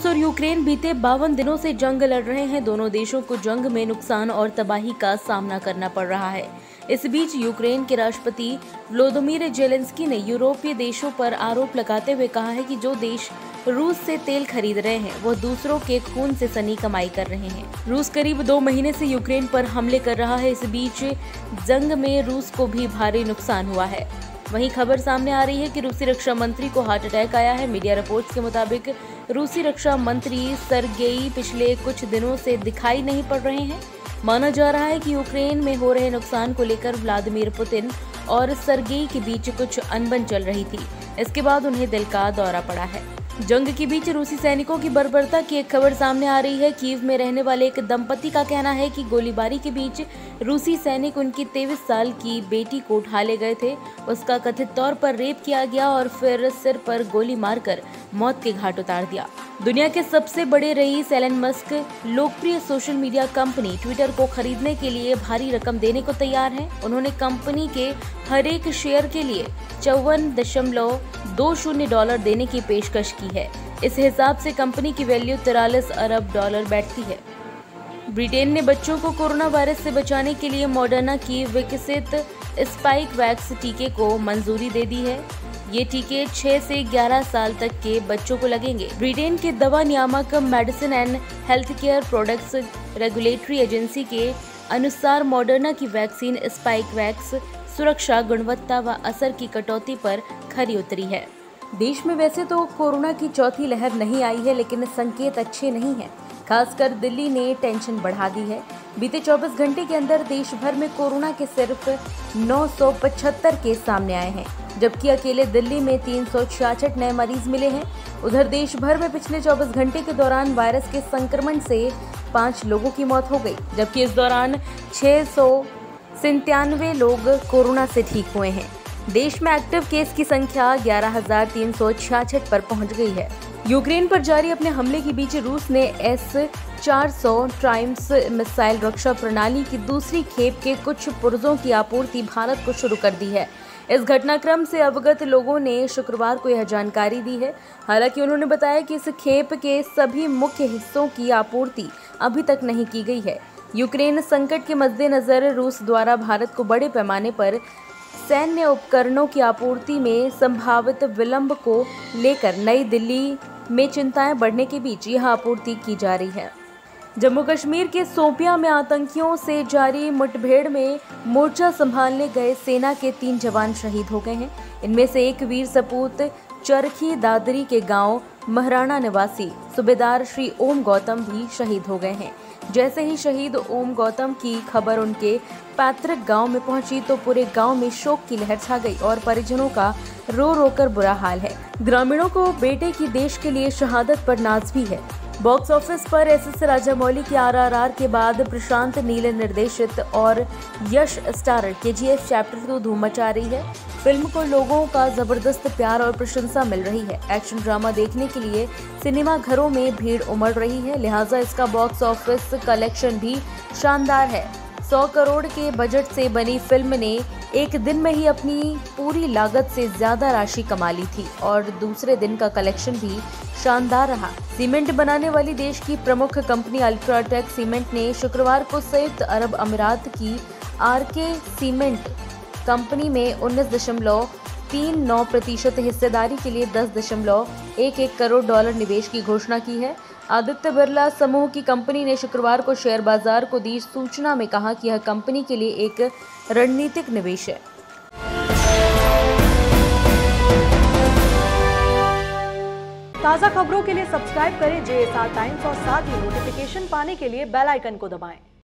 रूस और यूक्रेन बीते 52 दिनों से जंग लड़ रहे हैं। दोनों देशों को जंग में नुकसान और तबाही का सामना करना पड़ रहा है। इस बीच यूक्रेन के राष्ट्रपति व्लादिमीर ज़ेलेंस्की ने यूरोपीय देशों पर आरोप लगाते हुए कहा है कि जो देश रूस से तेल खरीद रहे हैं वह दूसरों के खून से सनी कमाई कर रहे हैं। रूस करीब 2 महीने से यूक्रेन पर हमले कर रहा है। इस बीच जंग में रूस को भी भारी नुकसान हुआ है। वहीं खबर सामने आ रही है कि रूसी रक्षा मंत्री को हार्ट अटैक आया है। मीडिया रिपोर्ट्स के मुताबिक रूसी रक्षा मंत्री सर्गेई पिछले कुछ दिनों से दिखाई नहीं पड़ रहे हैं। माना जा रहा है कि यूक्रेन में हो रहे नुकसान को लेकर व्लादिमीर पुतिन और सर्गेई के बीच कुछ अनबन चल रही थी। इसके बाद उन्हें दिल का दौरा पड़ा है। जंग के बीच रूसी सैनिकों की बर्बरता की एक खबर सामने आ रही है। कीव में रहने वाले एक दंपति का कहना है कि गोलीबारी के बीच रूसी सैनिक उनकी 23 साल की बेटी को उठा ले गए थे। उसका कथित तौर पर रेप किया गया और फिर सिर पर गोली मारकर मौत के घाट उतार दिया। दुनिया के सबसे बड़े रईस एलन मस्क लोकप्रिय सोशल मीडिया कंपनी ट्विटर को खरीदने के लिए भारी रकम देने को तैयार हैं। उन्होंने कंपनी के हर एक शेयर के लिए $54.20 देने की पेशकश की है। इस हिसाब से कंपनी की वैल्यू $43 अरब बैठती है। ब्रिटेन ने बच्चों को कोरोना वायरस से बचाने के लिए मॉडर्ना की विकसित स्पाइक वैक्स टीके को मंजूरी दे दी है। ये टीके 6 से 11 साल तक के बच्चों को लगेंगे। ब्रिटेन के दवा नियामक medicine and health care products regulatory agency के अनुसार मॉडर्ना की वैक्सीन स्पाइक वैक्स सुरक्षा, गुणवत्ता व असर की कटौती पर खरी उतरी है। देश में वैसे तो कोरोना की चौथी लहर नहीं आई है, लेकिन संकेत अच्छे नहीं हैं। खासकर दिल्ली ने टेंशन बढ़ा दी है। बीते 24 घंटे के अंदर देश भर में कोरोना के सिर्फ 975 केस सामने आए हैं, जबकि अकेले दिल्ली में 366 नए मरीज मिले हैं। उधर देश भर में पिछले 24 घंटे के दौरान वायरस के संक्रमण से 5 लोगों की मौत हो गई, जबकि इस दौरान 697 लोग कोरोना से ठीक हुए हैं। देश में एक्टिव केस की संख्या 11,366 पर पहुंच गई है। यूक्रेन पर जारी अपने हमले के बीच रूस ने S-400 ट्राइम्स मिसाइल रक्षा प्रणाली की दूसरी खेप के कुछ पुर्जों की आपूर्ति भारत को शुरू कर दी है। इस घटनाक्रम से अवगत लोगों ने शुक्रवार को यह जानकारी दी है। हालांकि उन्होंने बताया कि इस खेप के सभी मुख्य हिस्सों की आपूर्ति अभी तक नहीं की गई है। यूक्रेन संकट के मद्देनजर रूस द्वारा भारत को बड़े पैमाने पर सैन्य उपकरणों की आपूर्ति में संभावित विलंब को लेकर नई दिल्ली में चिंताएं बढ़ने के बीच यह आपूर्ति की जा रही है। जम्मू कश्मीर के शोपियां में आतंकियों से जारी मुठभेड़ में मोर्चा संभालने गए सेना के 3 जवान शहीद हो गए हैं। इनमें से एक वीर सपूत चरखी दादरी के गांव महराणा निवासी सूबेदार श्री ओम गौतम भी शहीद हो गए हैं। जैसे ही शहीद ओम गौतम की खबर उनके पैतृक गांव में पहुंची तो पूरे गांव में शोक की लहर छा गई और परिजनों का रो रो कर बुरा हाल है। ग्रामीणों को बेटे की देश के लिए शहादत पर नाज भी है। बॉक्स ऑफिस पर एस.एस. राजामौली की RRR के बाद प्रशांत नील निर्देशित और यश स्टारर KGF चैप्टर 2 धूम मचा रही है। फिल्म को लोगों का जबरदस्त प्यार और प्रशंसा मिल रही है। एक्शन ड्रामा देखने के लिए सिनेमा घरों में भीड़ उमड़ रही है, लिहाजा इसका बॉक्स ऑफिस कलेक्शन भी शानदार है। 100 करोड़ के बजट से बनी फिल्म ने एक दिन में ही अपनी पूरी लागत से ज्यादा राशि कमा ली थी और दूसरे दिन का कलेक्शन भी शानदार रहा। सीमेंट बनाने वाली देश की प्रमुख कंपनी अल्ट्राटेक सीमेंट ने शुक्रवार को संयुक्त अरब अमीरात की RK सीमेंट कंपनी में 19.39% हिस्सेदारी के लिए $10.11 करोड़ निवेश की घोषणा की है। आदित्य बिरला समूह की कंपनी ने शुक्रवार को शेयर बाजार को दी सूचना में कहा कि यह कंपनी के लिए एक रणनीतिक निवेश है। ताज़ा खबरों के लिए सब्सक्राइब करें JSR टाइम्स और साथ ही नोटिफिकेशन पाने के लिए बेल आइकन को दबाएं।